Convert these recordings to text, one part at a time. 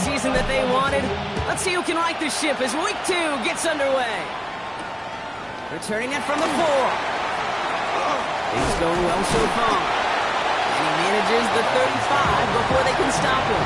season that they wanted? Let's see who can right the ship as week 2 gets underway. Returning it from the 4. Things going well so far. And he manages the 35 before they can stop him.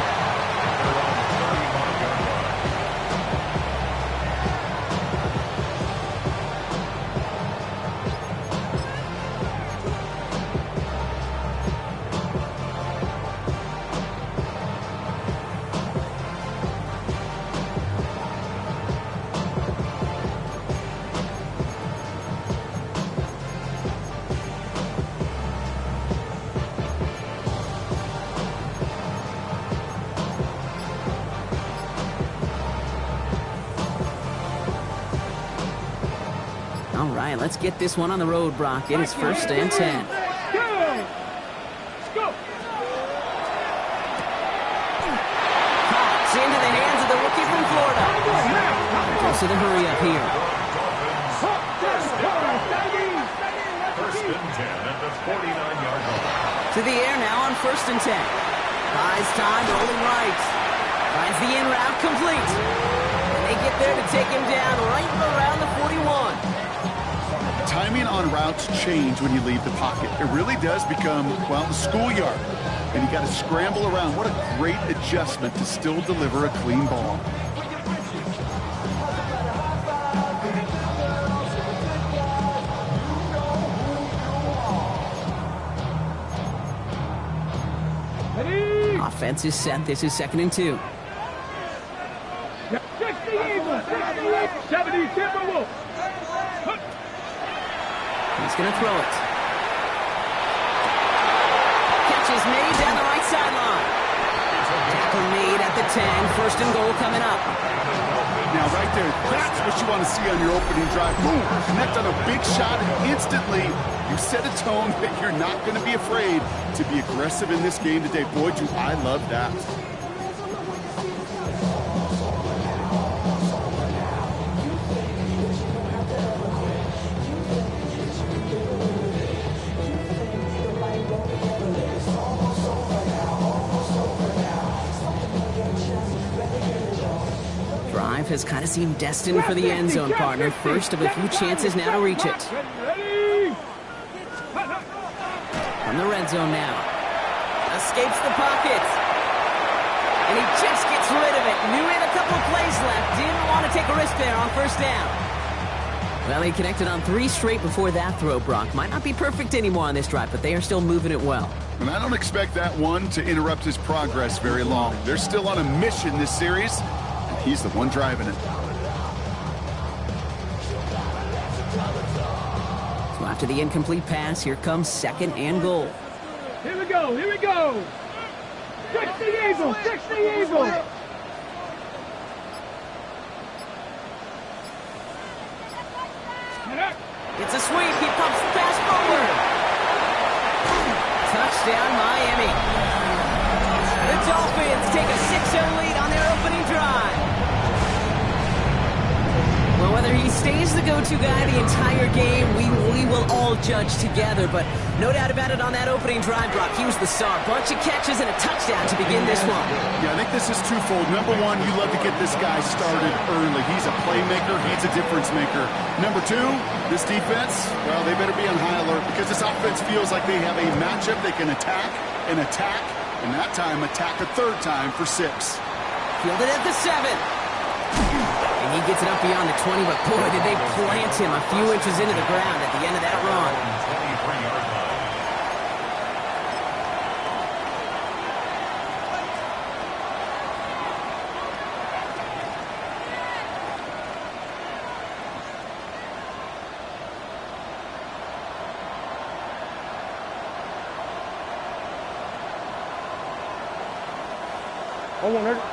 All right, let's get this one on the road, Brock. It is 1st and 10. Let's go. It's into the hands of the rookie from Florida. Goes to the hurry up here. 1st and 10 at the 49-yard line. To the air now on 1st and 10. Buys time, rolling right. Finds the in route complete. And they get there to take him down right around the 41. Timing on routes change when you leave the pocket. It really does become, well, the schoolyard. And you got to scramble around. What a great adjustment to still deliver a clean ball. Offense is set. This is 2nd and 2. 70 Timberwolves. He's going to throw it. Catch is made down the right sideline. Tackle made at the 10. 1st and goal coming up. Now, right there, that's what you want to see on your opening drive. Boom! Connect on a big shot, and instantly you set a tone that you're not going to be afraid to be aggressive in this game today. Boy, do I love that. Has kind of seemed destined for the end zone, partner. First of a few chances now to reach it. From the red zone now. Escapes the pocket. And he just gets rid of it. Knew he had a couple plays left. Didn't want to take a risk there on 1st down. Well, he connected on 3 straight before that throw, Brock. Might not be perfect anymore on this drive, but they are still moving it well. And I don't expect that one to interrupt his progress very long. They're still on a mission this series. He's the one driving it. So after the incomplete pass, here comes 2nd and goal. Here we go. Here we go. Fix the Eagle. Fix the Eagle. It's a sweep. He pumps the pass forward. Touchdown, Miami. The Dolphins take a 6-0 lead on their opening drive. Well, whether he stays the go-to guy the entire game, we will all judge together. But no doubt about it on that opening drive, Brock. He was the star. Bunch of catches and a touchdown to begin this one. Yeah, I think this is twofold. Number one, you love to get this guy started early. He's a playmaker. He's a difference maker. Number two, this defense, well, they better be on high alert because this offense feels like they have a matchup they can attack, and that time attack a 3rd time for 6. Fielded at the 7. And he gets it up beyond the 20, but boy, did they plant him a few inches into the ground at the end of that run. 23-yard line.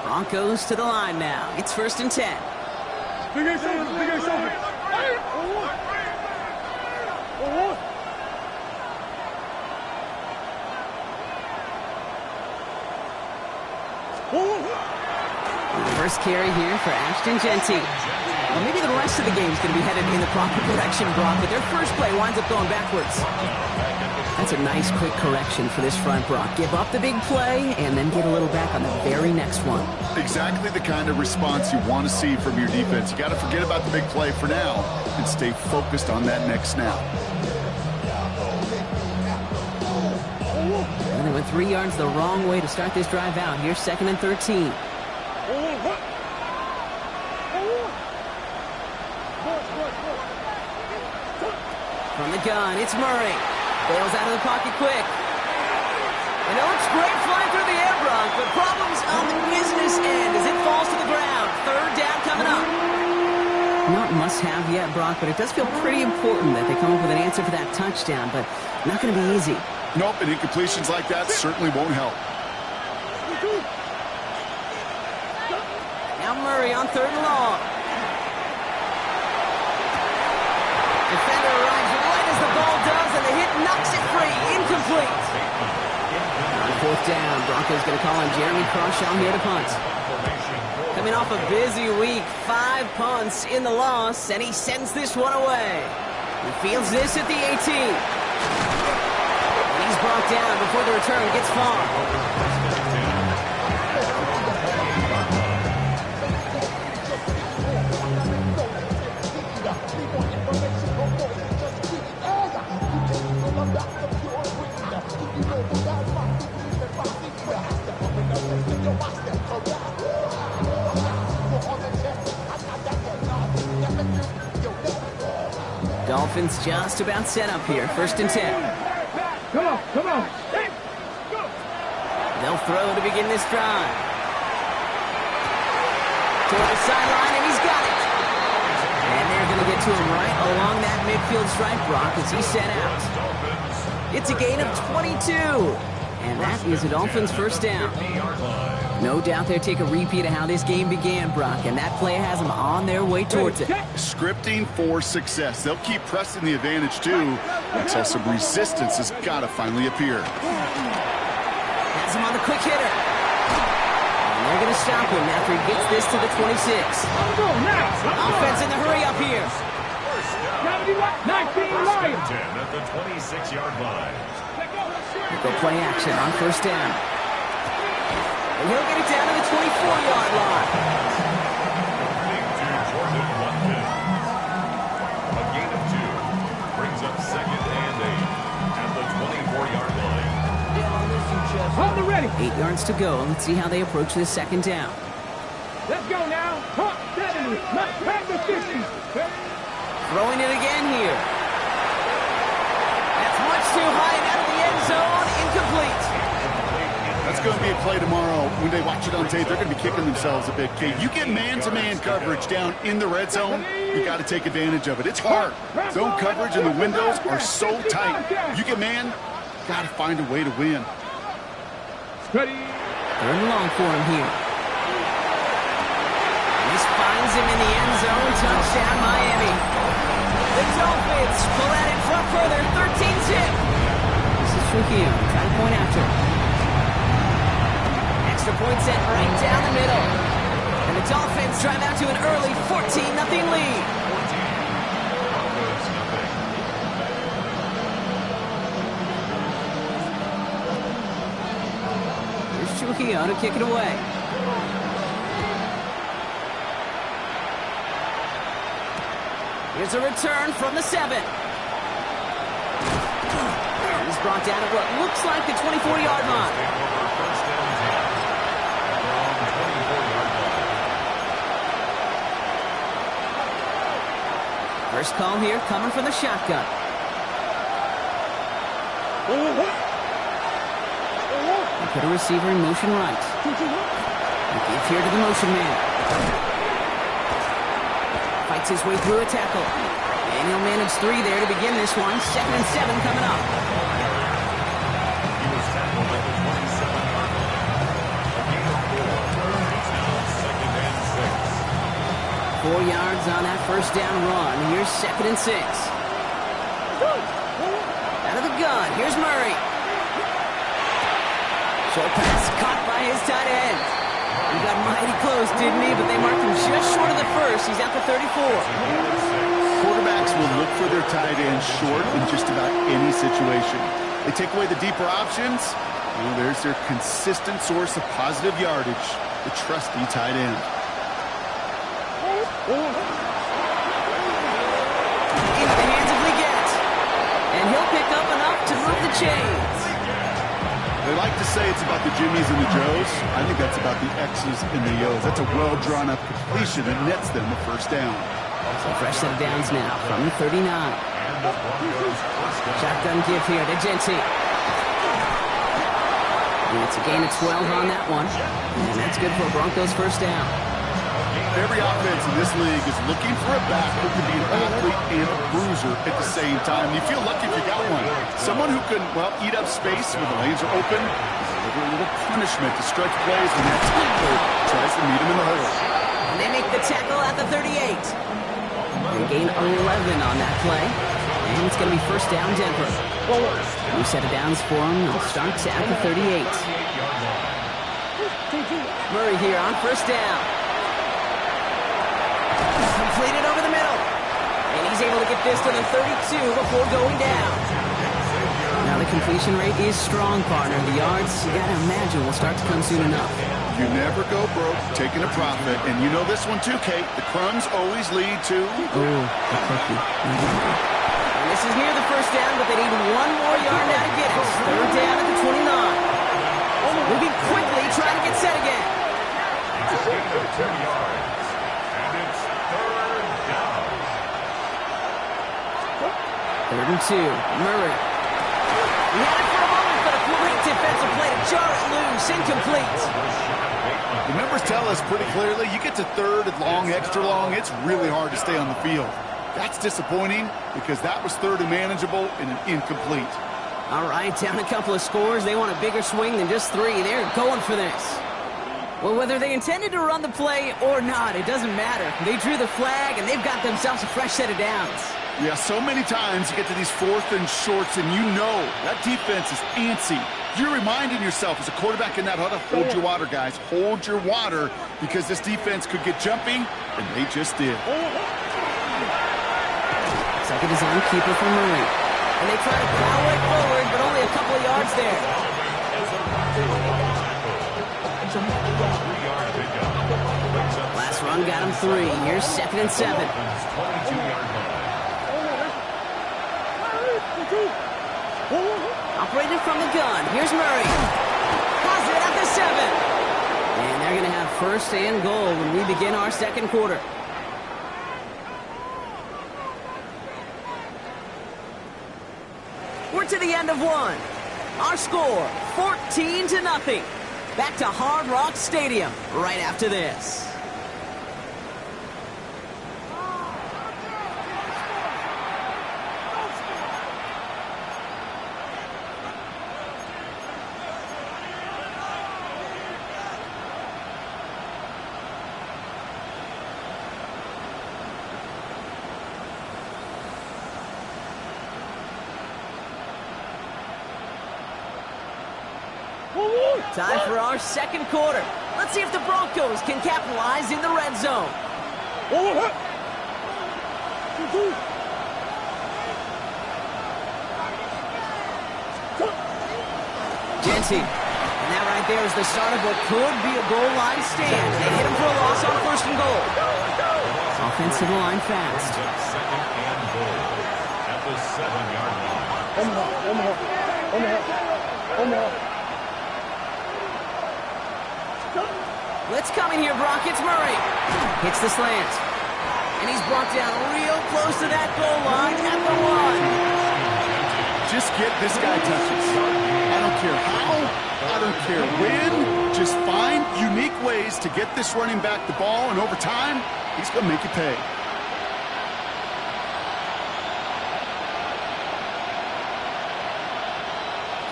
Broncos to the line now. It's 1st and 10. Big Ace over. Big Ace over. First carry here for Ashton Genty. Well, maybe the rest of the game is going to be headed in the proper direction, Brock, but their first play winds up going backwards. That's a nice, quick correction for this front, Brock. Give up the big play and then get a little back on the very next one. Exactly the kind of response you want to see from your defense. You got to forget about the big play for now and stay focused on that next snap. And they went 3 yards the wrong way to start this drive out. Here's 2nd and 13. From the gun, it's Murray. Bails out of the pocket quick. And it looks great flying through the air, Brock, but problems on the business end as it falls to the ground. 3rd down coming up. Not must-have yet, Brock, but it does feel pretty important that they come up with an answer for that touchdown, but not going to be easy. Nope, and incompletions like that certainly won't help. Now Murray on 3rd and long. Defender arrives right as the ball does, and the hit knocks it free. Incomplete. On 4th down, Broncos going to call on Jeremy Crawshaw here to punt. Coming off a busy week, 5 punts in the loss, and he sends this one away. He fields this at the 18. And he's brought down before the return gets far. Dolphins just about set up here. 1st and 10. Come on, come on. Hey, go. They'll throw to begin this drive. Toward the sideline, and he's got it. And they're going to get to him right along that midfield stripe, Brock, as he set out. It's a gain of 22. And that is a Dolphins 1st down. No doubt they'll take a repeat of how this game began, Brock, and that play has them on their way towards it. Scripting for success. They'll keep pressing the advantage, too, until some resistance has got to finally appear. Has him on the quick hitter. And they're going to stop him after he gets this to the 26. Offense in the hurry up here. 19 Lions. 10 at the 26-yard line. Go play action on 1st down. And he'll get it down to the 24-yard line. To Jordan Watkins. A gain of 2 brings up 2nd and 8 at the 24-yard line. On the ready. 8 yards to go. Let's see how they approach this 2nd down. Let's go now. Pump 70. Let's pack the 50. Throwing it again here. That's much too high and out of the end zone. Incomplete. That's going to be a play tomorrow. When they watch it on tape, they're going to be kicking themselves a bit. Okay, you get man-to-man coverage down in the red zone, you got to take advantage of it. It's hard. Zone coverage and the windows are so tight. You get man, got to find a way to win. Ready. 3rd and long for him here. And this finds him in the end zone. Touchdown, Miami. The Dolphins pull that in front further. 13-zip. This is Trujillo trying to point after. Extra point set right down the middle. And the Dolphins drive out to an early 14-0 lead. Here's Trujillo to kick it away. Here's a return from the 7. He's brought down at what looks like the 24-yard line. First call here coming from the shotgun. They put a receiver in motion right. They give here to the motion man. Fights his way through a tackle. And he'll manage 3 there to begin this one. 2nd and 7 coming up. He was tackled at the 27-yard line. A gain of 4. It's now 2nd and 6. 4 yards on that first down run. Here's 2nd and 6. Out of the gun. Here's Murray. Short pass caught by his tight end. He got mighty close close, didn't he? But they marked him just short of the first. He's out to 34. Quarterbacks will look for their tight end short in just about any situation. They take away the deeper options. Well, there's their consistent source of positive yardage, the trusty tight end. Into the hands of Leggett. And he'll pick up enough to move the chains. They like to say it's about the Jimmies and the Joes. I think that's about the X's and the O's. That's a well-drawn-up completion that nets them a first down. So fresh set of downs now from the 39. Shotgun give here to Jeanty. And it's a gain of 12 on that one. And that's good for a Broncos first down. Every offense in this league is looking for a back who can be an athlete and a bruiser at the same time. You feel lucky if you got one. Someone who can, well, eat up space when the lanes are open, deliver a little punishment to stretch plays when that tackle tries to meet him in the hole. And they make the tackle at the 38. They gain 11 on that play. And it's going to be first down Denver. New set of downs for them. They'll start at the 38. Murray here on first down. Completed over the middle. And he's able to get this to the 32 before going down. Now the completion rate is strong, partner. The yards, you got to imagine, will start to come soon enough. You never go broke taking a profit. And you know this one too, Kate. The crumbs always lead to... Oh, the cookie. And this is near the first down, but they need one more yard now to get it. Third down at the 29. Moving quickly, trying to get set again. It's a gain of 2 yards. And it's third down. 3rd and 2. Murray. He had it for a moment, but a great defensive play to jar it loose. Incomplete. The numbers tell us pretty clearly, you get to third and long, extra long, it's really hard to stay on the field. That's disappointing because that was third and manageable and an incomplete. All right, down a couple of scores. They want a bigger swing than just 3. They're going for this. Well, whether they intended to run the play or not, it doesn't matter. They drew the flag, and they've got themselves a fresh set of downs. Yeah, so many times you get to these 4th and shorts, and you know that defense is antsy. You're reminding yourself as a quarterback in that huddle, hold your water, guys. Hold your water because this defense could get jumping, and they just did. Second is on keeper for Murray. And they try to plow it forward, but only a couple of yards there. Last run got him 3. Here's 2nd and 7. Operated from the gun. Here's Murray. Has it at the 7. And they're going to have first and goal when we begin our second quarter. We're to the end of one. Our score, 14-0. Back to Hard Rock Stadium right after this. Time for our second quarter. Let's see if the Broncos can capitalize in the red zone. Jeanty. And that right there is the start of what could be a goal line stand. They hit him for a loss on 1st and goal. Offensive line fast. Second and goal at the 7-yard line. Let's come in here, Brock. It's Murray. Hits the slant. And he's brought down real close to that goal line at the 1. Just get this guy touches. I don't care how, I don't care when. Just find unique ways to get this running back the ball, and over time, he's going to make it pay.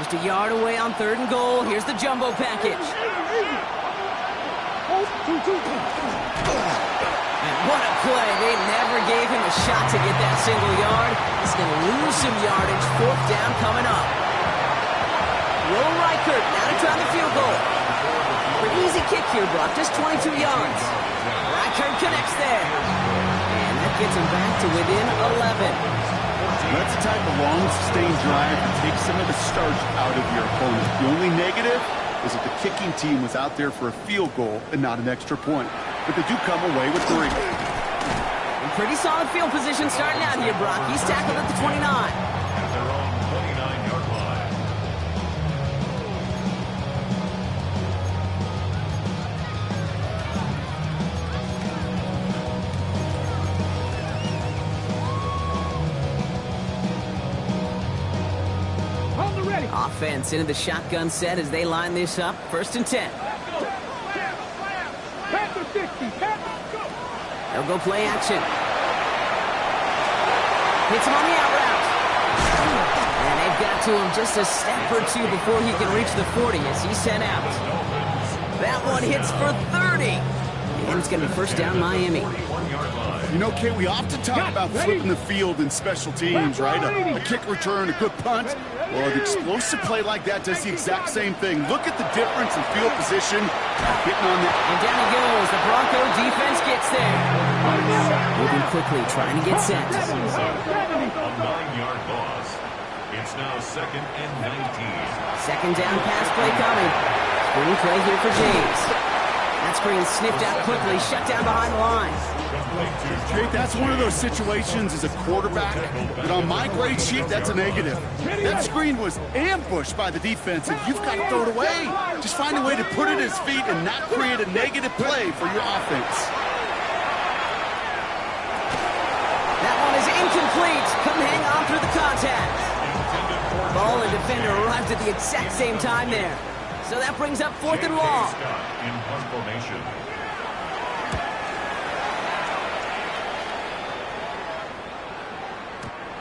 Just a yard away on 3rd and goal. Here's the jumbo package. And what a play. They never gave him a shot to get that single yard. He's going to lose some yardage. 4th down coming up. Will Reichert now to try the field goal. Pretty easy kick here, Brock. Just 22 yards. Reichert connects there. And that gets him back to within 11. That's the type of long, sustained drive that takes some of the starch out of your opponent. The only negative is that the kicking team was out there for a field goal and not an extra point. But they do come away with 3. And pretty solid field position starting out here, Brock. He's tackled at the 29. At their own 29-yard line. On the ready. Offense into the shotgun set as they line this up. 1st and 10. Back to 50. They'll go play action. Hits him on the out route. And they've got to him just a step or 2 before he can reach the 40 as he's sent out. That one hits for 30. And it's going to be 1st down Miami. 41-yard line. You know, Kate, we often talk about flipping the field in special teams, right? A kick return, a good punt. Well, an explosive play like that does the exact same thing. Look at the difference in field position. Getting on that. And down he goes. The Bronco defense gets there. Moving quickly, trying to get set. A 9-yard loss. It's now 2nd and 19. 2nd down pass play coming. Screen play here for James. That screen sniffed out quickly, shut down behind the line. Kate, that's one of those situations as a quarterback that on my grade sheet, that's a negative. That screen was ambushed by the defense, and you've got to throw it away. Just find a way to put it at his feet and not create a negative play for your offense. That one is incomplete. Couldn't hang on through the contact. Ball and defender arrived at the exact same time there. So that brings up 4th and long. In punt formation.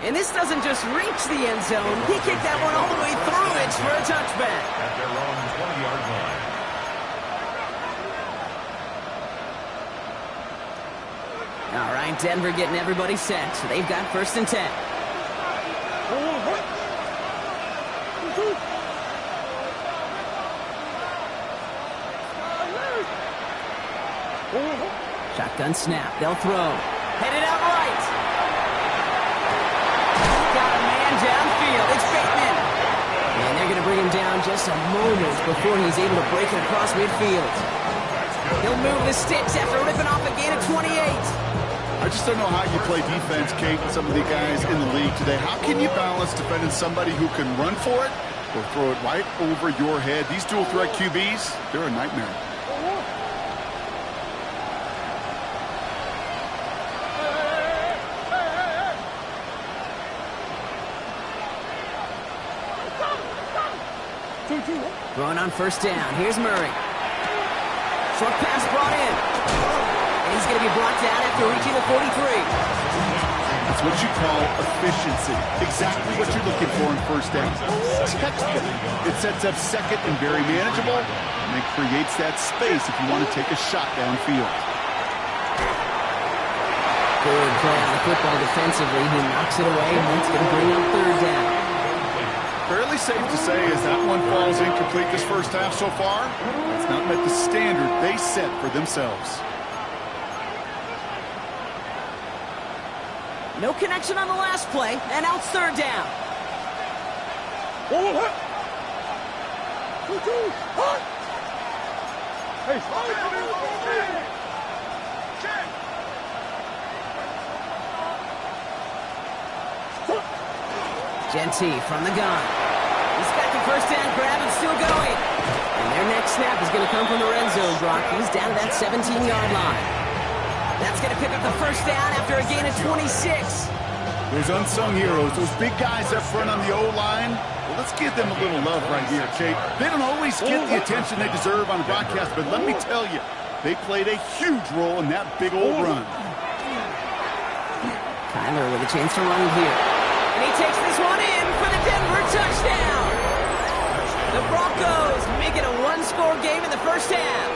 And this doesn't just reach the end zone. He kicked that one all the way through it for a touchback. At their own 20-yard line. All right, Denver getting everybody set. They've got 1st and 10. Shotgun snap. They'll throw. Headed out right. Got a man downfield. It's Bateman. And they're going to bring him down just a moment before he's able to break it across midfield. He'll move the sticks after ripping off a gain of 28. I just don't know how you play defense, Kate, with some of the guys in the league today. How can you balance defending somebody who can run for it or throw it right over your head? These dual threat QBs, they're a nightmare. Throwing on 1st down. Here's Murray. Short pass brought in. And he's going to be brought down after reaching the 43. That's what you call efficiency. Exactly what you're looking for in 1st down. Textbook. It sets up 2nd and very manageable, and it creates that space if you want to take a shot downfield. Good play on the football defensively. He knocks it away, and it's going to bring up 3rd down. Fairly safe to say as that one falls incomplete this 1st half so far, it's not met the standard they set for themselves. No connection on the last play, and now it's 3rd down. Genty from the gun. He's got the 1st down grab and still going. And their next snap is going to come from the red zone, Brock. He's down to that 17-yard line. That's going to pick up the 1st down after a gain of 26. Those unsung heroes, those big guys up front on the O-line, well, let's give them a little love right here, Kate. They don't always get the attention they deserve on the broadcast, but let me tell you, they played a huge role in that big old run. Kyler with a chance to run here. And he takes this one in for the Denver touchdown. The Broncos make it a one-score game in the 1st half.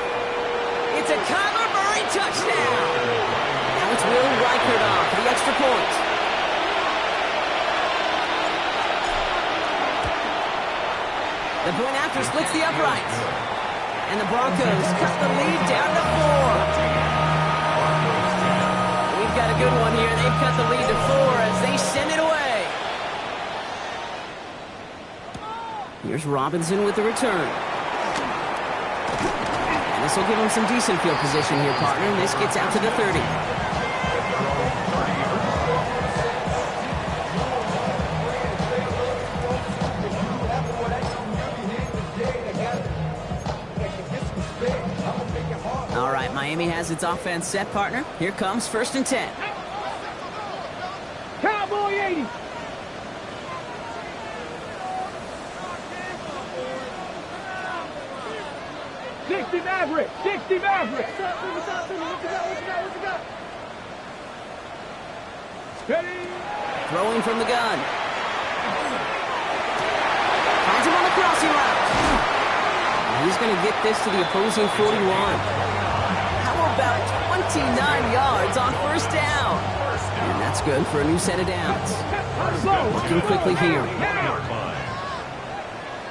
It's a Kyler Murray touchdown. Now it's Will Reichert off for the extra point. The point after splits the uprights. And the Broncos cut the lead down to 4. We've got a good one here. They've cut the lead to 4 as they send it away. Here's Robinson with the return. And this will give him some decent field position here, partner. And this gets out to the 30. All right, Miami has its offense set, partner. Here comes 1st and 10. Cowboy 80. Maverick. 60 Maverick. What you got? Ready? Throwing from the gun. Finds him on the crossing route. He's going to get this to the opposing 41. How about 29 yards on 1st down? And that's good for a new set of downs. Looking quickly here.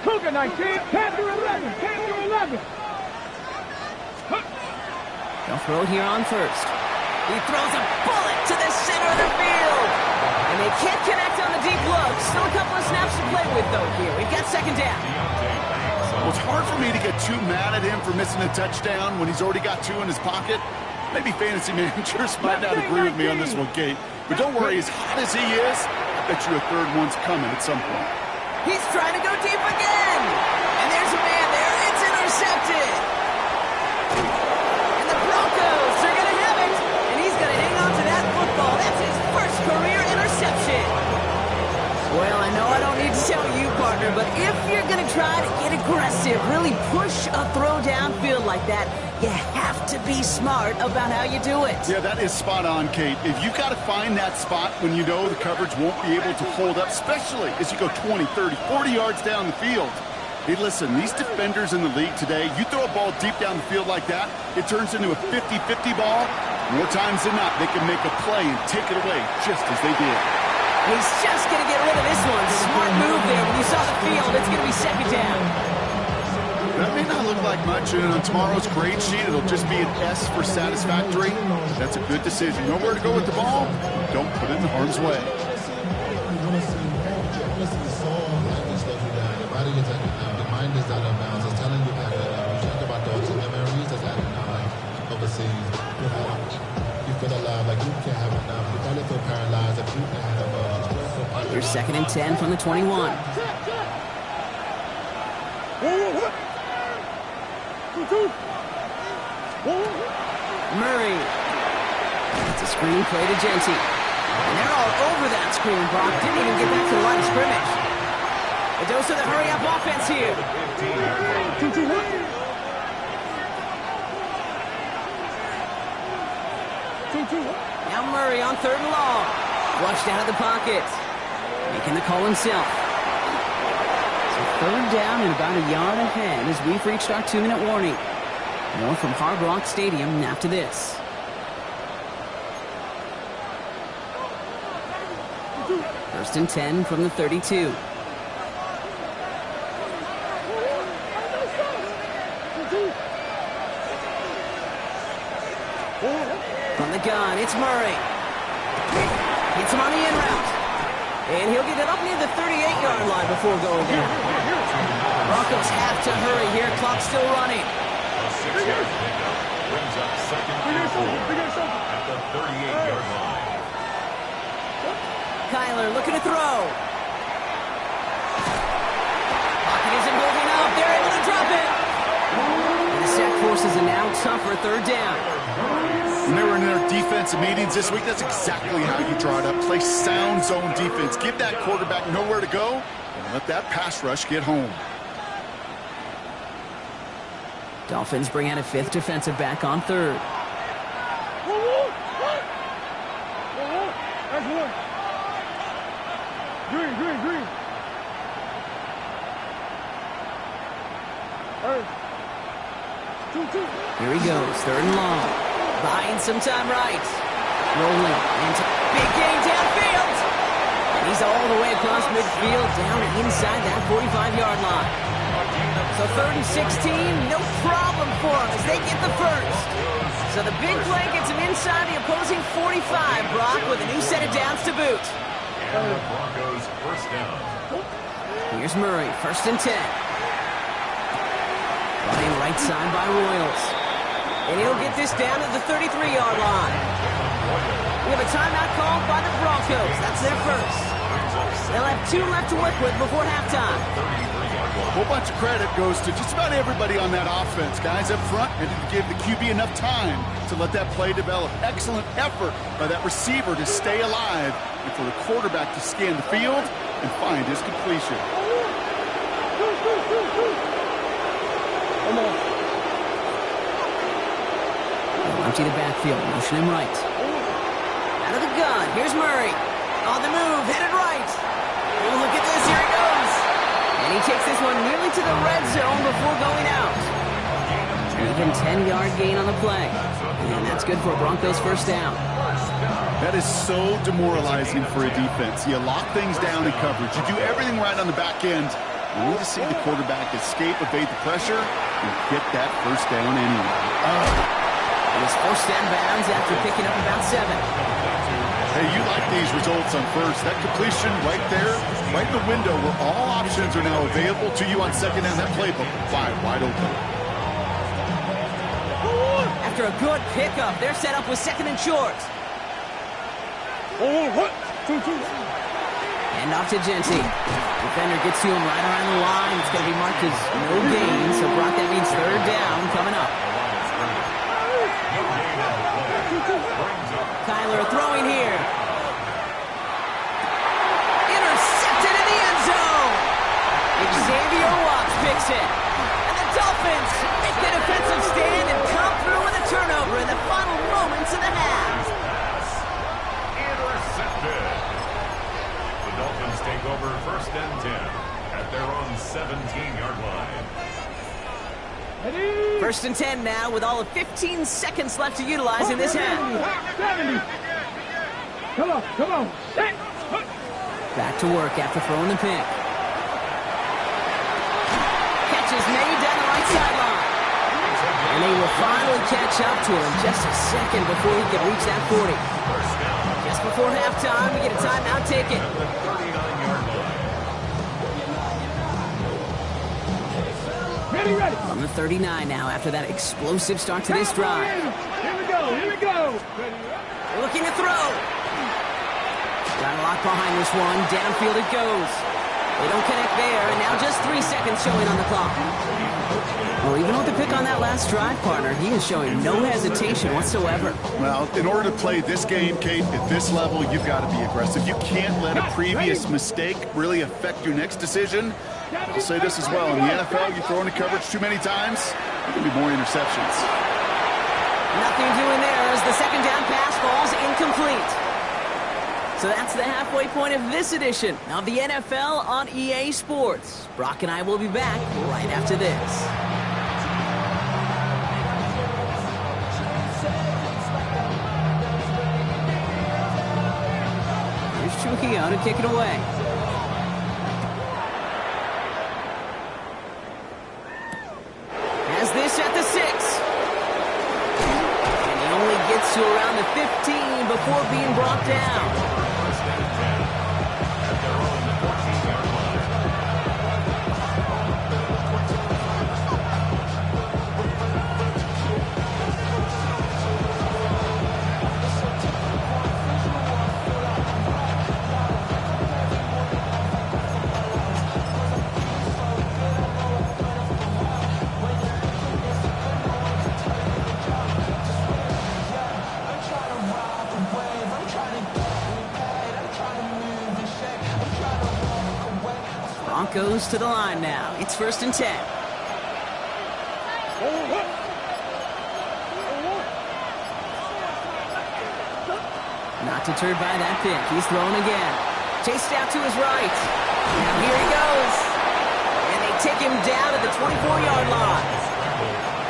Cougar 19, Panther 11, Panther 11. They'll throw it here on 1st. He throws a bullet to the center of the field. And they can't connect on the deep look. Still a couple of snaps to play with, though, here. We've got 2nd down. Well, it's hard for me to get too mad at him for missing a touchdown when he's already got 2 in his pocket. Maybe fantasy managers might not agree with me on this one, Kate. But don't worry, as hot as he is, I bet you a 3rd one's coming at some point. He's trying to go deep again. And there's a man there. It's intercepted. And the Broncos are going to have it. And he's going to hang on to that football. That's his 1st career interception. Well, I know I don't need to tell you, partner, but if you're going to try to get aggressive, really push a throw downfield like that, you have to be smart about how you do it. Yeah, that is spot on, Kate. If you've got to find that spot when you know the coverage won't be able to hold up, especially as you go 20, 30, 40 yards down the field. Hey, listen, these defenders in the league today, you throw a ball deep down the field like that, it turns into a 50-50 ball. More times than not, they can make a play and take it away just as they did. He's just going to get rid of this one. Smart move there. When you saw the field, it's going to be 2nd down. That may not look like much, and on tomorrow's grade sheet, it'll just be an S for satisfactory. That's a good decision. Know where to go with the ball? Don't put it in harm's way. The mind is out of bounds. It's telling you that you think about those memories that's at 9 overseas. You feel alive like you can't have enough. You probably feel paralyzed if you can't have enough. Here's 2nd and 10 from the 21. Murray. It's a screen play to Genty. And they're all over that screen, Brock. Didn't even get back to the line of scrimmage. A dose of the hurry-up offense here. Now Murray on 3rd and long. Flushed out of the pocket. Making the call himself. So 3rd down and about a yard ahead as we've reached our 2-minute warning. More from Hard Rock Stadium after this. First and 10 from the 32. From the gun, it's Murray. Hits him on the in route. And he'll get it up near the 38-yard line before going down. Broncos have to hurry here. Clock's still running. A 6-yard pickup brings up 2nd and 4 at the 38-yard line. Kyler looking to throw. Pocket isn't holding up. They're able to drop it. And the set forces a now tougher 3rd down. When they were in their defensive meetings this week, that's exactly how you draw it up. Play sound zone defense. Give that quarterback nowhere to go and let that pass rush get home. Dolphins bring out a 5th defensive back on 3rd. That's one. Green. Here he goes, 3rd and long. Buying some time right. Rolling into big game downfield. He's all the way across midfield, down inside that 45-yard line. So 3rd and 16, no problem for him as they get the first. So the big play gets him inside the opposing 45, Brock, with a new set of downs to boot. And the Broncos first down. Here's Murray, 1st and 10. Running right side by Royals. And he'll get this down to the 33-yard line. We have a timeout called by the Broncos. That's their first. They'll have 2 left to work with before halftime. A whole bunch of credit goes to just about everybody on that offense. Guys up front had to give the QB enough time to let that play develop. Excellent effort by that receiver to stay alive and for the quarterback to scan the field and find his completion. They'll empty the backfield, motion him right. Out of the gun, here's Murray. On the move, headed right. Oh, look at this, here he goes. And he takes this one nearly to the red zone before going out. Even 10-yard gain on the play. And that's good for a Broncos first down. That is so demoralizing for a defense. You lock things down in coverage. You do everything right on the back end. You need to see the quarterback escape, evade the pressure, and get that first down anyway. It was forced down bounds after picking up about 7. Hey, you like these results on first. That completion right there, right in the window where all options are now available to you on second down. That playbook wide open. After a good pickup, they're set up with 2nd and short. Hand off to Genty. Defender gets to him right around the line. It's going to be marked as no gain. So, Brock, that means 3rd down coming up. Kyler throwing here. Intercepted in the end zone. Xavier Watts picks it. And the Dolphins make the defensive stand and come through with a turnover in the final moments of the half. Intercepted. The Dolphins take over 1st and 10 at their own 17-yard line. 1st and 10 now with all of 15 seconds left to utilize in this half. 70. Come on. Back to work after throwing the pick. Catch is made down the right sideline. And they will finally catch up to him just a second before he can reach that 40. Just before halftime, we get a timeout taken. Ready. From the 39 now after that explosive start to this drive. Here we go. Looking to throw. Got a lock behind this one. Downfield it goes. They don't connect there, and now just 3 seconds showing on the clock. Well, even with the pick on that last drive, partner, he is showing no hesitation whatsoever. Well, in order to play this game, Kate, at this level, you've got to be aggressive. You can't let a previous mistake really affect your next decision. I'll say this as well. In the NFL, you throw into coverage too many times, there can be more interceptions. Nothing doing there as the second down pass falls incomplete. So that's the halfway point of this edition of the NFL on EA Sports. Brock and I will be back right after this. Here's Trujillo to kick it away. Has this at the 6. And he only gets to around the 15 before being brought down. Goes to the line now. It's 1st and 10. Not deterred by that pick. He's throwing again. Chased out to his right. Now here he goes. And they take him down at the 24-yard line.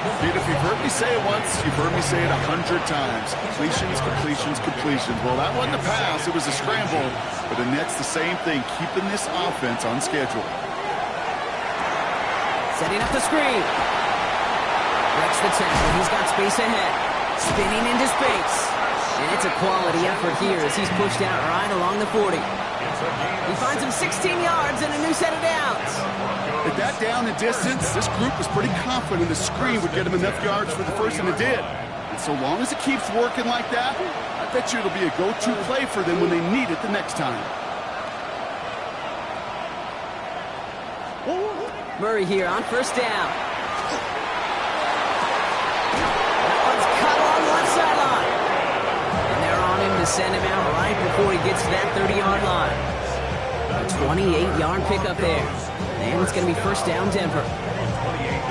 Dude, if you've heard me say it once, you've heard me say it 100 times. Completions, completions, completions. Well, that wasn't a pass. It was a scramble. But the Nets, the same thing, keeping this offense on schedule. Setting up the screen. Breaks the tackle. He's got space ahead. Spinning into space. And it's a quality effort here as he's pushed out right along the 40. He finds him 16 yards and a new set of downs. At that down and distance, this group was pretty confident the screen would get him enough yards for the first, and it did. And so long as it keeps working like that, I bet you it'll be a go-to play for them when they need it the next time. Murray here on first down. That one's cut along the left sideline. And they're on him to send him out right before he gets to that 30-yard line. A 28-yard pickup there. And it's going to be first down Denver.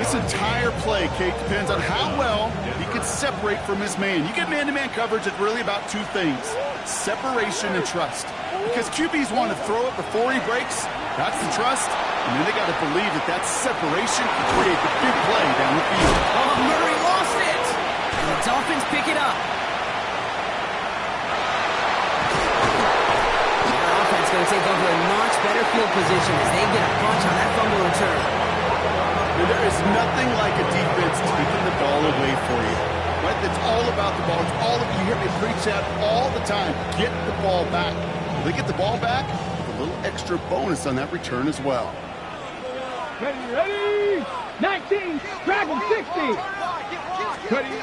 This entire play, Kate, depends on how well he can separate from his man. You get man-to-man coverage, it's really about two things: separation and trust. Because QBs want to throw it before he breaks. That's the trust. And then they got to believe that that separation can create the big play down the field. Oh, Murray lost it. And the Dolphins pick it up. Their offense going to take over a much better field position as they get a bunch on that fumble return. And there is nothing like a defense taking the ball away for you. Right? It's all about the ball. It's all of you hear me preach that all the time. Get the ball back. When they get the ball back, with a little extra bonus on that return as well. Ready? 19, drag him 60. Ready?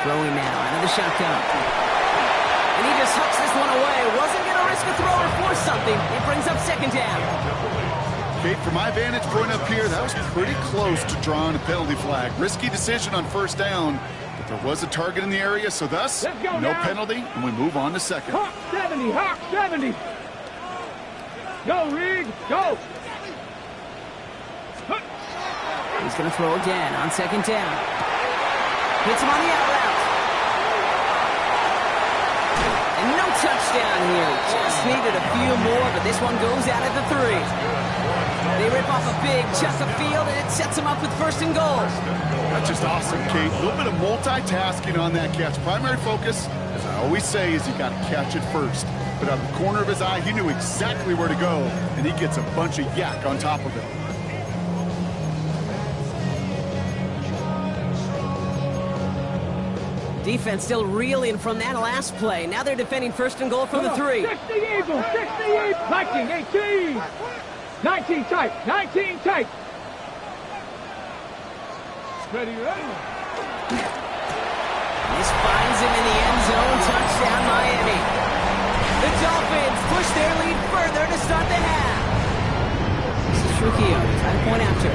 Throwing now out of the shotgun. And he just hucks this one away. Wasn't going to risk a throw or force something. It brings up second down. Kate, from my vantage point up here, that was pretty close to drawing a penalty flag. Risky decision on first down, but there was a target in the area, so thus, no penalty, and we move on to second. Hawk 70, Hawk 70. Go, Reed, go. He's going to throw again on second down. Hits him on the out route. And no touchdown here. Just needed a few more, but this one goes out at the 3. They rip off a big chunk of field, and it sets them up with first and goal. That's just awesome, Kate. A little bit of multitasking on that catch. Primary focus, as I always say, is you got to catch it first. But out of the corner of his eye, he knew exactly where to go, and he gets a bunch of yak on top of it. Defense still reeling from that last play. Now they're defending first and goal from the 3. 60 Eagles, 68, 19, 18. 19 tight, 19 tight. Ready? This finds him in the end zone. Touchdown, Miami. The Dolphins push their lead further to start the half. This is Trujillo, trying to point after.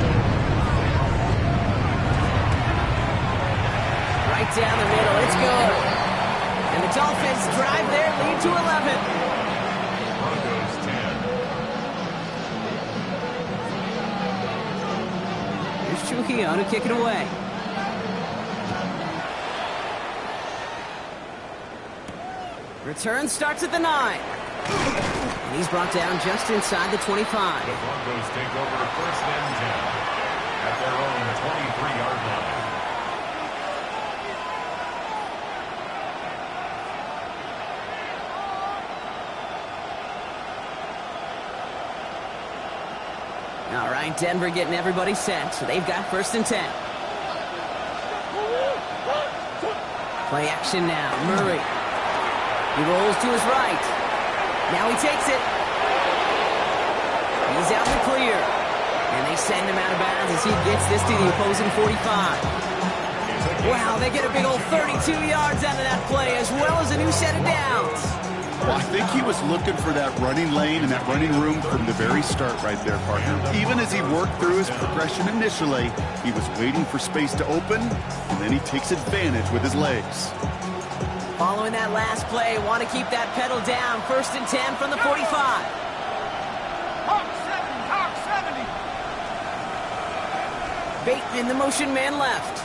Right down the middle, it's good. And the Dolphins drive their lead to 11. Broncos 10. Here's Trujillo to kick it away. Return starts at the 9. And he's brought down just inside the 25. The Broncos take over first and 10 at their own 23-yard line. All right, Denver getting everybody set. So they've got first and 10. Play action now. Murray. He rolls to his right. Now he takes it. He's out in the clear. And they send him out of bounds as he gets this to the opposing 45. Wow, they get a big old 32 yards out of that play, as well as a new set of downs. Well, I think he was looking for that running lane and that running room from the very start right there, partner. Even as he worked through his progression initially, he was waiting for space to open, and then he takes advantage with his legs. Following that last play, want to keep that pedal down. First and 10 from the 45. Hawk 70, Hawk 70. Bateman, the motion man left.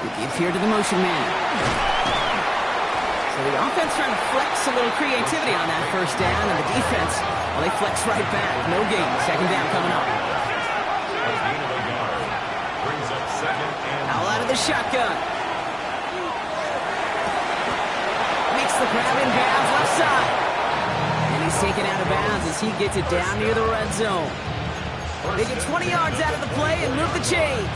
We give here to the motion man. So the offense trying to flex a little creativity on that first down, and the defense, well, they flex right back. No gain. Second down coming up. Brings up second and Now the shotgun. Makes the grab in bounds left side. And he's taken out of bounds as he gets it down near the red zone. They get 20 yards out of the play and move the chains.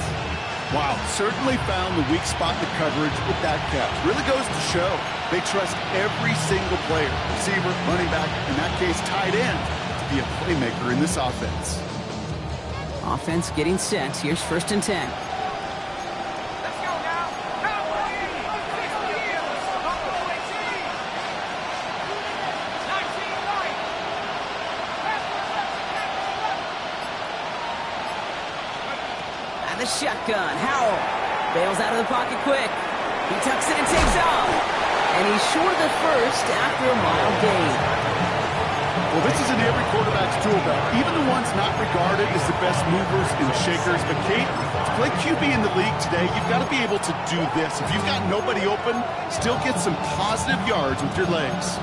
Wow, certainly found the weak spot in the coverage with that catch. Really goes to show they trust every single player, receiver, running back, in that case tight end, to be a playmaker in this offense. Offense getting set. Here's 1st and 10. Let's go now. Cowboys. 19 right. And the shotgun. Howell bails out of the pocket quick. He tucks it and takes off. And he's short of the first after a mile gain. Well, this is in every quarterback's tool belt, even the ones not regarded as the best movers and shakers. But, Kate, to play QB in the league today, you've got to be able to do this. If you've got nobody open, still get some positive yards with your legs.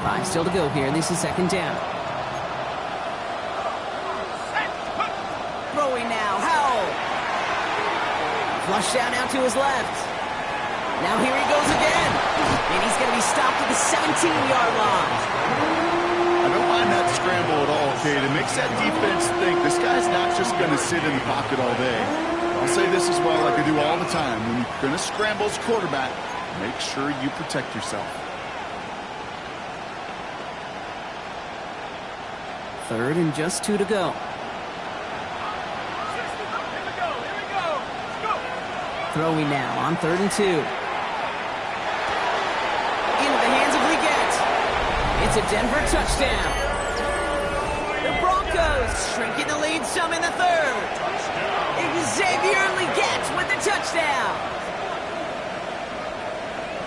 Five still to go here. This is 2nd down. Throwing now. Howell. Flushed down out to his left. Now here he goes again. And he's going to be stopped at the 17-yard line. I don't mind that scramble at all, Kate. It makes that defense think this guy's not just going to sit in the pocket all day. I'll say this as well like I do all the time. When you're going to scramble as quarterback, make sure you protect yourself. 3rd and just 2 to go. Throwing now on 3rd and 2. Into the hands of Leggett. It's a Denver touchdown. The Broncos shrinking the lead some in the 3rd. Xavier Leggett with the touchdown.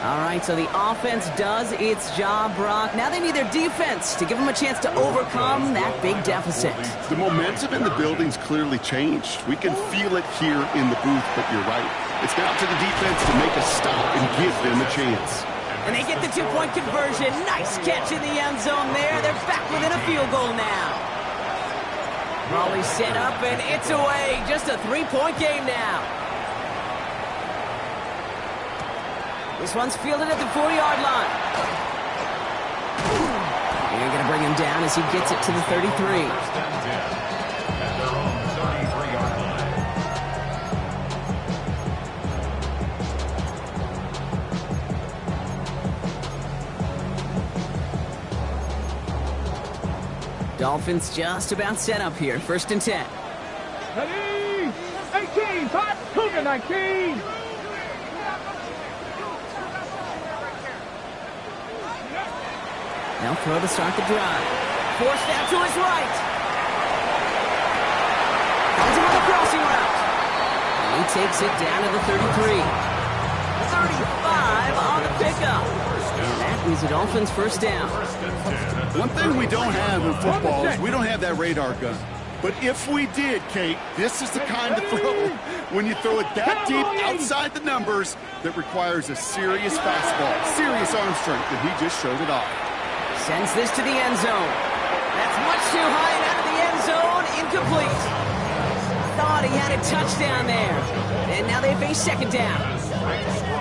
All right, so the offense does its job, Brock. Now they need their defense to give them a chance to overcome that big deficit. The momentum in the building's clearly changed. We can feel it here in the booth, but you're right. It's now to the defense to make a stop and give them a chance. And they get the 2-point conversion. Nice catch in the end zone there. They're back within a field goal now. Raleigh set up, and it's away. Just a 3-point game now. This one's fielded at the 4-yard line. And you're going to bring him down as he gets it to the 33. 1st and 10 at their own 33-yard line. Dolphins just about set up here. 1st and 10. Ready? 18, 5, Cougar 19. Now throw to start the drive. Forced out to his right. Comes him on the crossing route. And he takes it down to the 33. 35 on the pickup. And that is the Dolphins' 1st down. One thing we don't have in football is we don't have that radar gun. But if we did, Kate, this is the kind of throw when you throw it that deep outside the numbers that requires a serious fastball, serious arm strength, and he just showed it off. Sends this to the end zone. That's much too high and out of the end zone. Incomplete. Thought he had a touchdown there. And now they face 2nd down.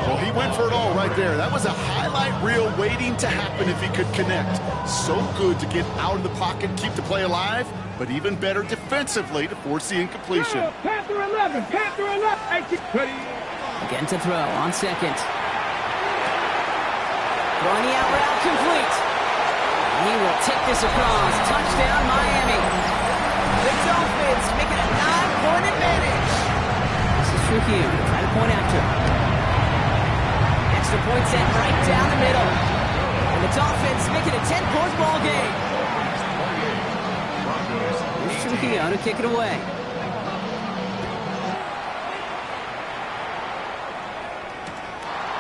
Well, he went for it all right there. That was a highlight reel waiting to happen if he could connect. So good to get out of the pocket, keep the play alive, but even better defensively to force the incompletion. Panther 11, Panther 11. 18, ready. Again to throw on 2nd. Throwing the out route complete. He will take this across. Touchdown, Miami. The Dolphins make it a 9-point advantage. This is for Hugh. Try to point after. Extra point set right down the middle. And the Dolphins make it a 10-point ball game. Here's Trujillo to kick it away.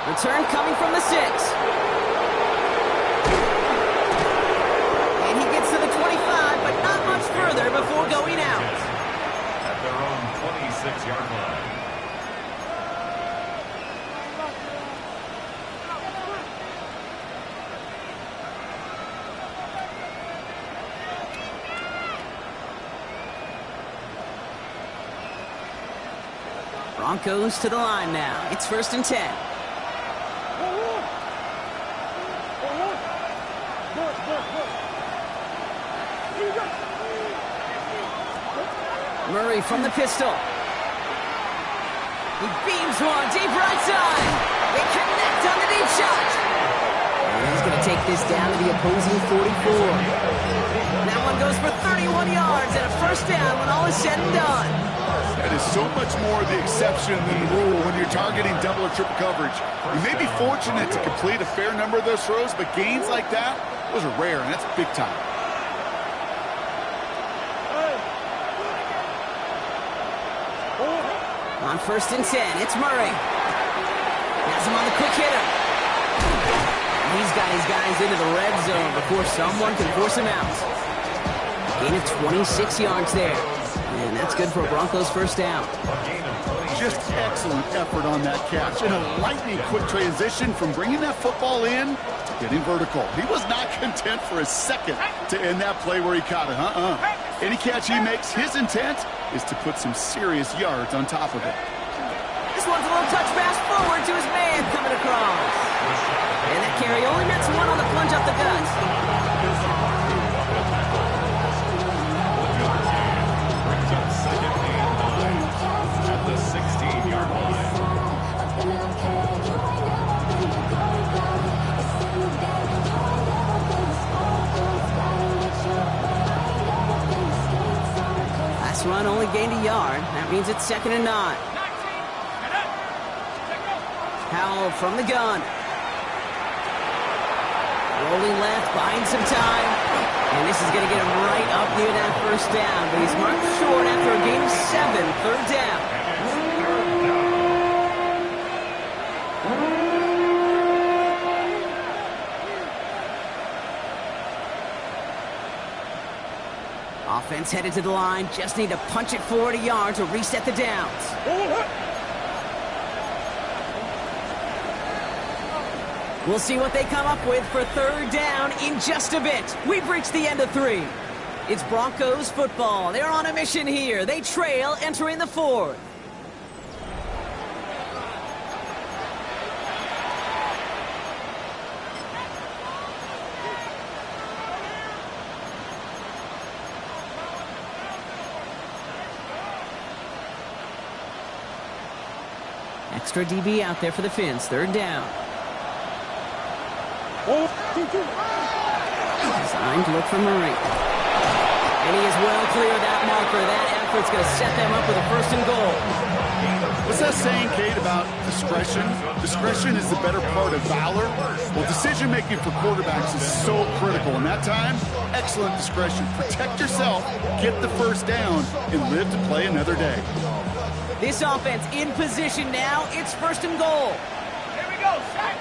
Return coming from the 6. Further before going out. At their own 26-yard line. Broncos to the line now. It's 1st and 10. Murray from the pistol. He beams one deep right side. They connect on the deep shot. And he's going to take this down to the opposing 44. That one goes for 31 yards and a 1st down when all is said and done. That is so much more the exception than the rule when you're targeting double or triple coverage. You may be fortunate to complete a fair number of those throws, but gains like that, those are rare, and that's big time. On 1st and 10, it's Murray. Has him on the quick hitter. He's got his guys into the red zone before someone can force him out. Gain of 26 yards there. And that's good for a Broncos 1st down. Just excellent effort on that catch. And a lightning quick transition from bringing that football in to getting vertical. He was not content for a second to end that play where he caught it. Any catch he makes, his intent is to put some serious yards on top of it. This one's a little touch pass forward to his man coming across. And that carry only nets one on the plunge up the gut. Brings up 2nd and 9 at the 16-yard line. Last run only gained a yard. That means it's 2nd and 9. Howell from the gun. Rolling left, buying some time. And this is going to get him right up near that 1st down. But he's marked short after a gain of 7, 3rd down. Offense headed to the line. Just need to punch it forward a yard to reset the downs. We'll see what they come up with for 3rd down in just a bit. We've reached the end of 3. It's Broncos football. They're on a mission here. They trail entering the 4th. Extra DB out there for the Finns. 3rd down. Designed to look for Murray. And he is well clear of that marker. That effort's going to set them up with a 1st and goal. What's that saying, Kate, about discretion? Discretion is the better part of valor. Well, decision-making for quarterbacks is so critical. In that time, excellent discretion. Protect yourself, get the 1st down, and live to play another day. This offense in position now. It's 1st and goal. Here we go, set.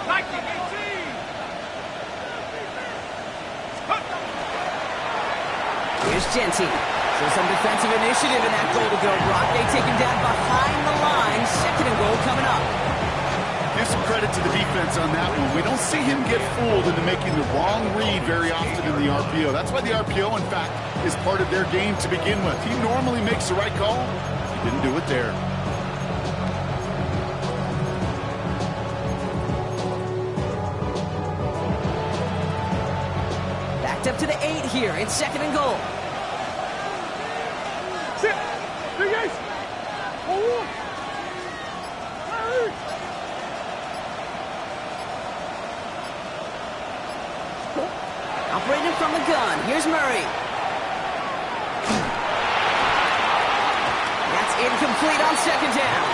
19, 18. Here's Genty. So some defensive initiative in that goal to go. Brock, they take him down behind the line. 2nd and goal coming up. Give some credit to the defense on that one. We don't see him get fooled into making the wrong read very often in the RPO. That's why the RPO, in fact, is part of their game to begin with. He normally makes the right call. He didn't do it there. Backed up to the 8 here. It's 2nd and goal. Sit. Big Ace. Forward. Operating from the gun. Here's Murray. That's incomplete on 2nd down.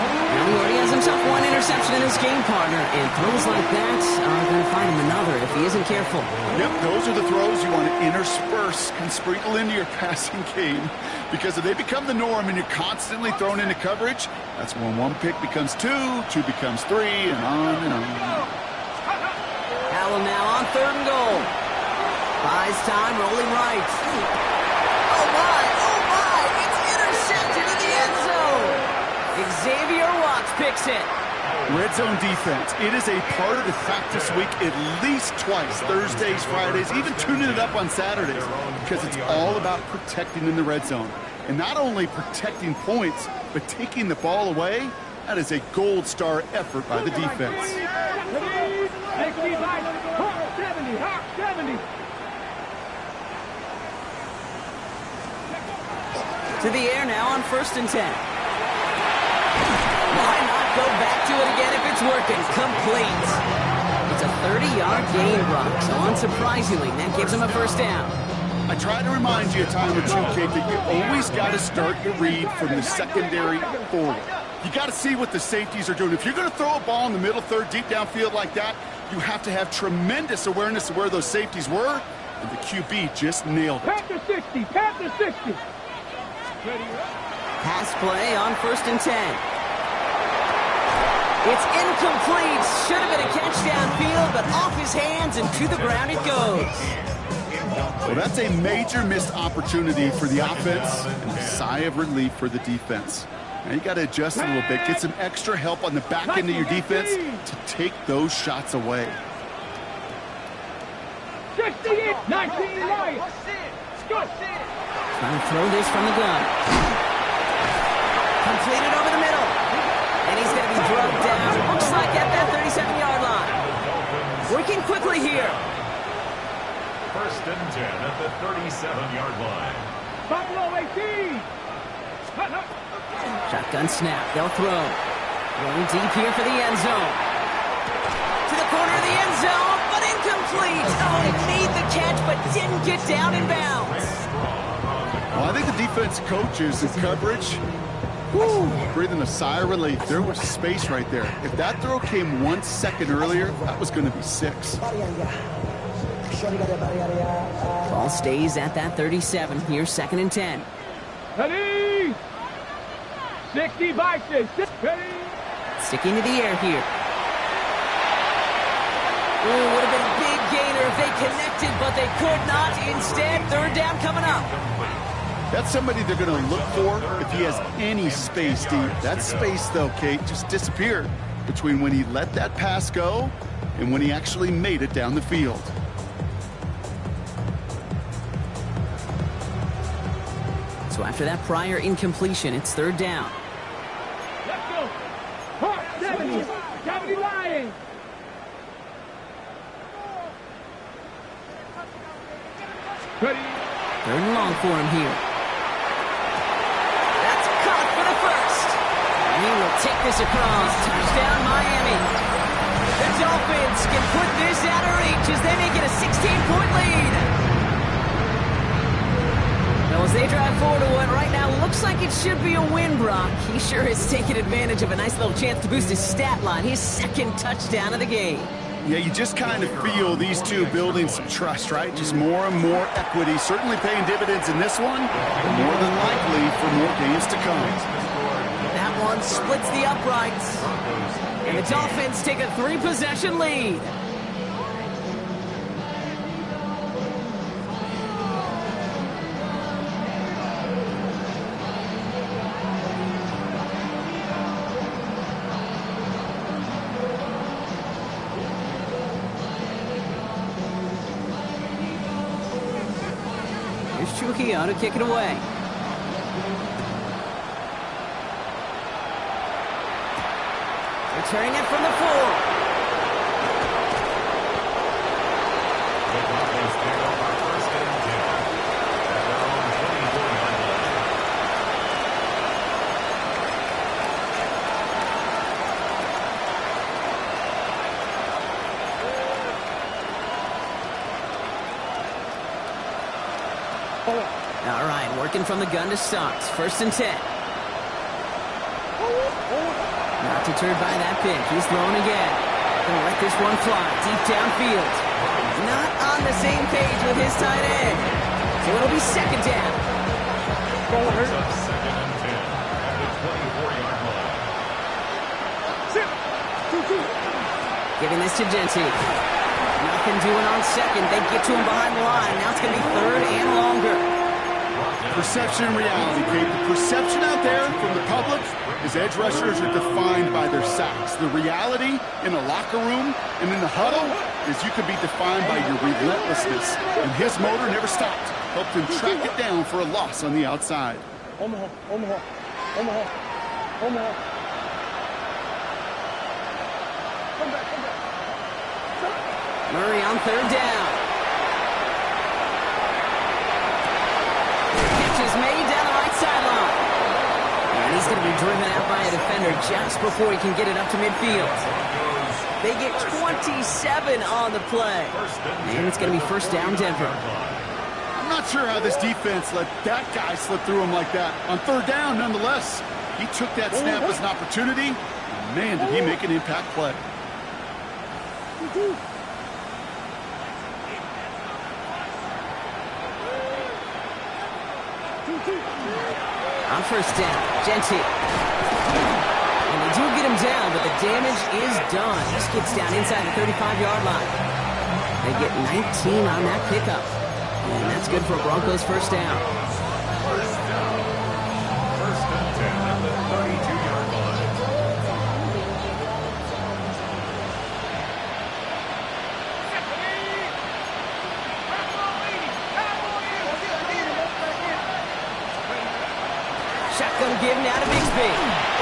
Now he already has himself one interception in his game, partner, and throws like that are going to find him another if he isn't careful. Yep, those are the throws you want to intersperse and sprinkle into your passing game, because if they become the norm and you're constantly thrown into coverage, that's when 1 pick becomes 2, 2 becomes 3, and on and on. Howell now on 3rd and goal. Buys time, rolling right. Oh my, it's intercepted in the end zone. Xavier Watts picks it. Red zone defense. It is a part of the practice week at least twice, Thursdays, Fridays, even tuning it up on Saturdays, because it's all about protecting in the red zone. And not only protecting points, but taking the ball away, that is a gold star effort by the defense. 60 by 70, 70. To the air now on 1st and 10. Why not go back to it again if it's working? Complete. It's a 30-yard gain, Brock, so unsurprisingly, that gives him a 1st down. I try to remind you a time or two, Kate, that you always got to start your read from the secondary forward. You got to see what the safeties are doing. If you're going to throw a ball in the middle third, deep downfield like that, you have to have tremendous awareness of where those safeties were, and the QB just nailed it. Panther 60, Panther 60. Pass play on 1st and 10. It's incomplete. Should have been a catch downfield, but off his hands and to the ground it goes. Well, that's a major missed opportunity for the offense and a sigh of relief for the defense. Now you got to adjust a little bit, get some extra help on the back end of your defense to take those shots away. 68, 19 Lions. Trying to throw this from the gun. Completed over the middle. And he's going to be drugged down. Looks like at that 37-yard line. Working quickly here. 1st and 10 at the 37-yard line. Buffalo 18. Shotgun snap. They'll throw. Going deep here for the end zone. To the corner of the end zone, but incomplete. Oh, he made the catch, but didn't get down in bounds. Well, I think the defense coaches and coverage, breathing a sigh of relief. There was space right there. If that throw came 1 second earlier, that was going to be 6. Ball stays at that 37. Here's 2nd and 10. Ready. 60 by 6. Ready. Sticking to the air here. Ooh, would have been a big gainer if they connected, but they could not. Instead, 3rd down coming up. That's somebody they're going to look for if he has any space deep. That space, though, Kate, just disappeared between when he let that pass go and when he actually made it down the field. So after that prior incompletion, it's 3rd down. Let's go. 70, 70 Lions. Ready. 3rd and long for him here. That's caught for the 1st. And he will take this across. Touchdown, Miami. The Dolphins can put this out of reach as they make it a 16-point lead. Now, as they drive forward to what right now looks like it should be a win, Brock, he sure has taken advantage of a nice little chance to boost his stat line. His 2nd touchdown of the game. Yeah, you just kind of feel these two building some trust, right? Just more and more equity, certainly paying dividends in this one, but more than likely for more games to come. That one splits the uprights. And the Dolphins take a 3-possession lead. Here's Trujillo to kick it away. Returning it from the 4. The Dolphins pick up our 1st and 10 at their own 24-yard line. All right, working from the gun to start. 1st and 10. Not deterred by that pick. He's throwing again. Gonna let this one fly deep downfield. Not on the same page with his tight end. So it'll be 2nd down. It's up 2nd and 10 at the 24-yard line. Giving this to Genty. Nothing doing on 2nd. They get to him behind the line. Now it's going to be 3rd and longer. Perception and reality, Kate. The perception out there from the public is edge rushers are defined by their sacks. The reality in the locker room and in the huddle is you can be defined by your relentlessness. And his motor never stopped. Helped him track it down for a loss on the outside. Omaha, Omaha, Omaha, Omaha. Come back, come back. Murray on third down. Catch is made down the right sideline. And he's going to be driven out by a defender just before he can get it up to midfield. They get 27 on the play. And it's going to be first down, Denver. I'm not sure how this defense let that guy slip through him like that. On third down, nonetheless, he took that snap as an opportunity. Man, did he make an impact play. On first down, Gentile. And they do get him down, but the damage is done. Just gets down inside the 35-yard line. They get 19 on that pickup. And that's good for a Broncos first down. First and 10 at the 32-yard line. Shotgun give now to Bixby.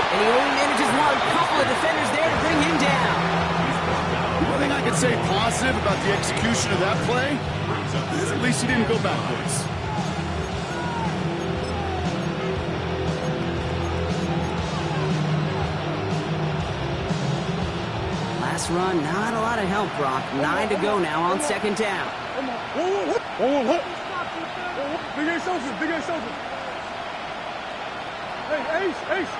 And he only manages one. Couple of defenders there to bring him down. One thing I could say positive about the execution of that play is at least he didn't go backwards. Last run, not a lot of help, Brock. 9 to go now on second down. Big Ace open, Big Ace open. Hey, Ace, Ace.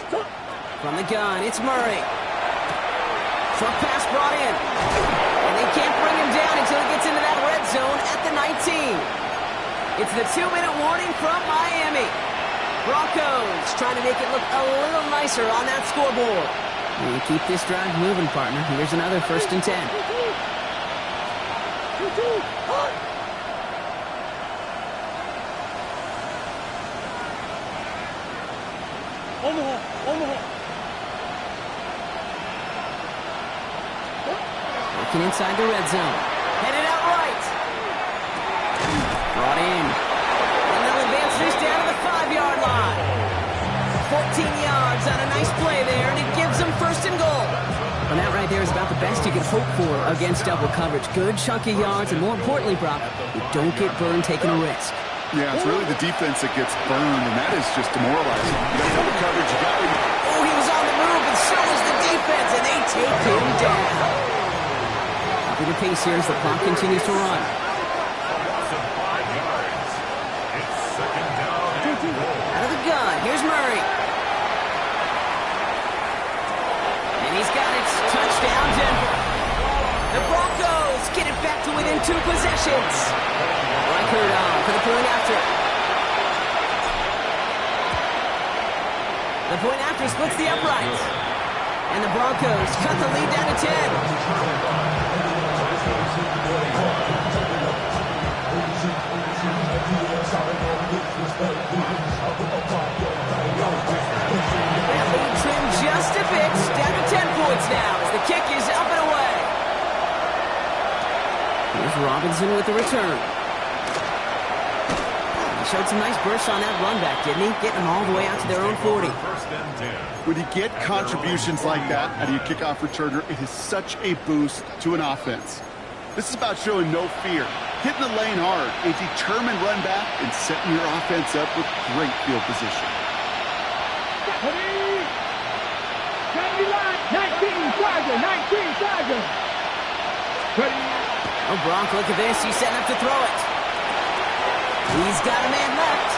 Stop. From the gun, it's Murray. Short pass brought in. And they can't bring him down until he gets into that red zone at the 19. It's the 2-minute warning from Miami. Broncos trying to make it look a little nicer on that scoreboard. You keep this drive moving, partner. Here's another first and 10. Omaha, Omaha. Working inside the red zone. Headed out right. Brought in. And they'll advance this down to the 5-yard line. 14 yards on a nice play there, and it gives them first and goal. And that right there is about the best you can hope for against double coverage. Good chunky yards, and more importantly, Brock, you don't get burned taking a risk. Yeah, it's really the defense that gets burned, and that is just demoralizing. You got double coverage, you got to... Oh, he was on the move, and so was the defense, and they take him down. Copy the pace here as the clock continues to run. Out of the gun, here's Murray. And he's got it. Touchdown, Denver. The Broncos get it back to within 2 possessions. Reichert on for the point after. The point after splits the uprights. And the Broncos cut the lead down to 10. That lead trimmed just a bit, down to 10 points now as the kick is up and away. Here's Robinson with the return. He showed some nice bursts on that run back, didn't he? Getting them all the way out to their own 40. When you get contributions like that out of your kickoff returner, it is such a boost to an offense. This is about showing no fear, hitting the lane hard, a determined run back, and setting your offense up with great field position. 19 Tiger, 19 Tiger. Ready. Oh, Bronk, look at this. He's setting up to throw it. He's got a man left.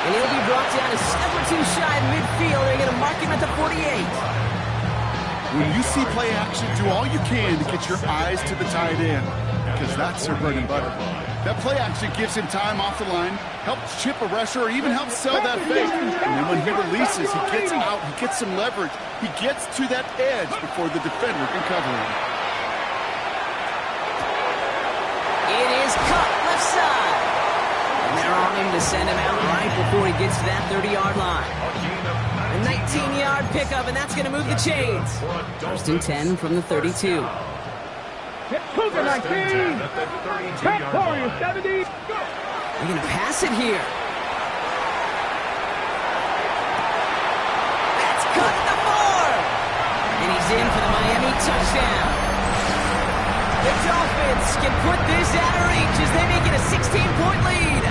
And he'll be brought down a step or two shy of midfield. They're going to mark him at the 48. When you see play action, do all you can to get your eyes to the tight end, because that's their bread and butter. That play action gives him time off the line, helps chip a rusher, or even helps sell that fake. And then when he releases, he gets out, he gets some leverage. He gets to that edge before the defender can cover him. It is cut left side. And they're on him to send him out right before he gets to that 30-yard line. A 19-yard pickup, and that's going to move the chains. First and 10 from the 32. Cougar 19. Pat Warrior 70. They're going to pass it here. That's cut at the 4. And he's in for the Miami touchdown. The Dolphins can put this out of reach as they make it a 16-point lead.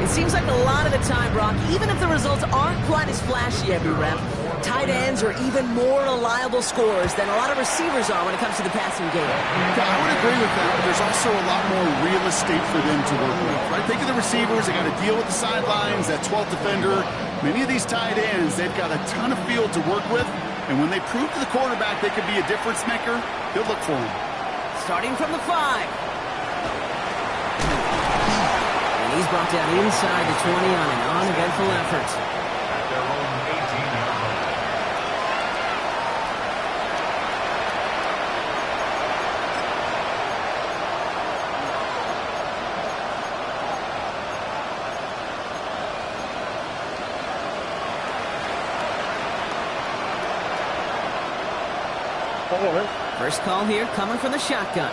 It seems like a lot of the time, Brock, even if the results aren't quite as flashy every rep, tight ends are even more reliable scorers than a lot of receivers are when it comes to the passing game. Yeah, I would agree with that, but there's also a lot more real estate for them to work with, right? Think of the receivers. They got to deal with the sidelines, that 12th defender. Many of these tight ends, they've got a ton of field to work with, and when they prove to the quarterback they could be a difference maker, he'll look for him. Starting from the 5. And he's brought down inside the 20 on an uneventful effort. At their own 18-yard line. First call here coming from the shotgun.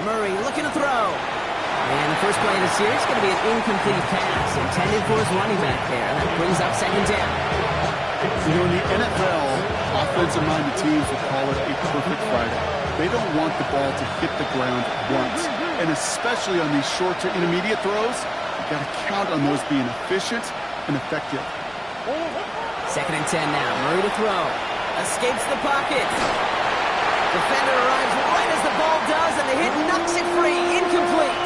Murray looking to throw. And the first play of the series is going to be an incomplete pass intended for his running back there. That brings up second down. You know, in the NFL, offensive-minded teams would call it a perfect Friday. They don't want the ball to hit the ground once. And especially on these short to intermediate throws, you've got to count on those being efficient and effective. Second and 10 now. Murray to throw. Escapes the pocket. Defender arrives right as the ball does, and the hit knocks it free. Incomplete.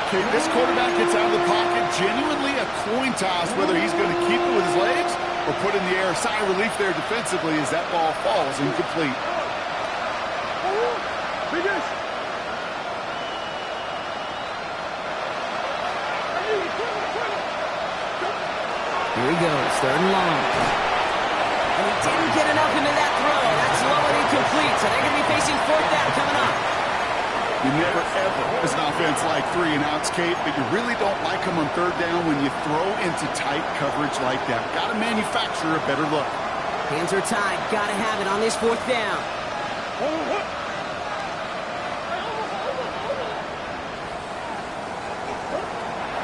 Okay, this quarterback gets out of the pocket. Genuinely a coin toss whether he's going to keep it with his legs or put in the air. Sigh of relief there defensively as that ball falls incomplete. Here he goes, third and long. And he didn't get enough into that throw. That's low and incomplete, so they're going to be facing fourth down coming up. You never, ever, as an offense, like 3 and outs, Kate, but you really don't like them on third down when you throw into tight coverage like that. Got to manufacture a better look. Hands are tied. Got to have it on this fourth down.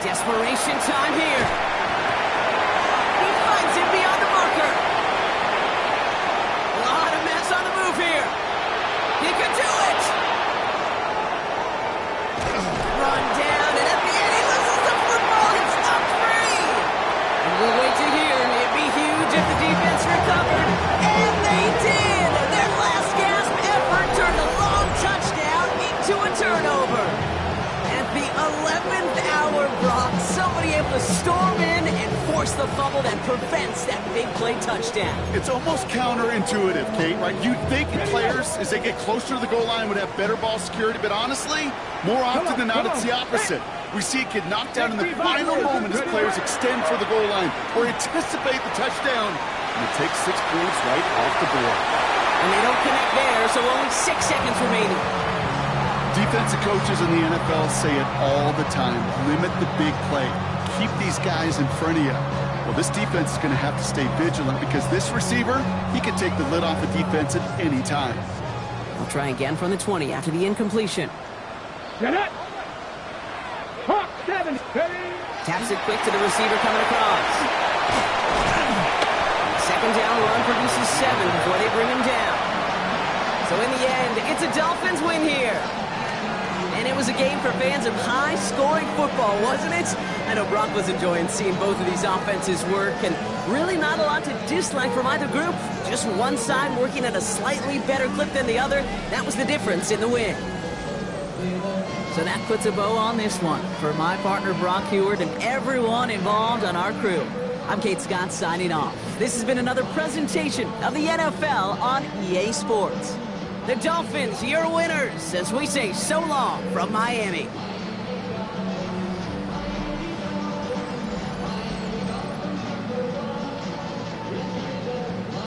Desperation time here. He finds it beyond the marker. A lot of mess on the move here. He could do it. Run down, and at the end he loses the football. It's not free. And we'll wait to hear. It'd be huge if the defense recovered. And they did. Their last gasp effort turned a long touchdown into a turnover. At the 11th hour, Brock, somebody able to storm in and force the fumble that prevents that big play touchdown. It's almost counterintuitive, Kate, right? You'd think players, as they get closer to the goal line, would have better ball security, but honestly, more often than not, it's the opposite. We see it get knocked down in the final moment as players extend for the goal line or anticipate the touchdown, and it takes 6 points right off the board. And they don't connect there, so only 6 seconds remaining. Defensive coaches in the NFL say it all the time. Limit the big play. Keep these guys in front of you. Well, this defense is going to have to stay vigilant because this receiver, he can take the lid off a defense at any time. We'll try again from the 20 after the incompletion. Get it. Hawk 7. Taps it quick to the receiver coming across. Second down run produces 7 before they bring him down. So in the end, it's a Dolphins win here. And it was a game for fans of high-scoring football, wasn't it? I know Brock was enjoying seeing both of these offenses work, and really not a lot to dislike from either group. Just one side working at a slightly better clip than the other. That was the difference in the win. So that puts a bow on this one. For my partner, Brock Huard, and everyone involved on our crew, I'm Kate Scott signing off. This has been another presentation of the NFL on EA Sports. The Dolphins, your winners, as we say so long from Miami.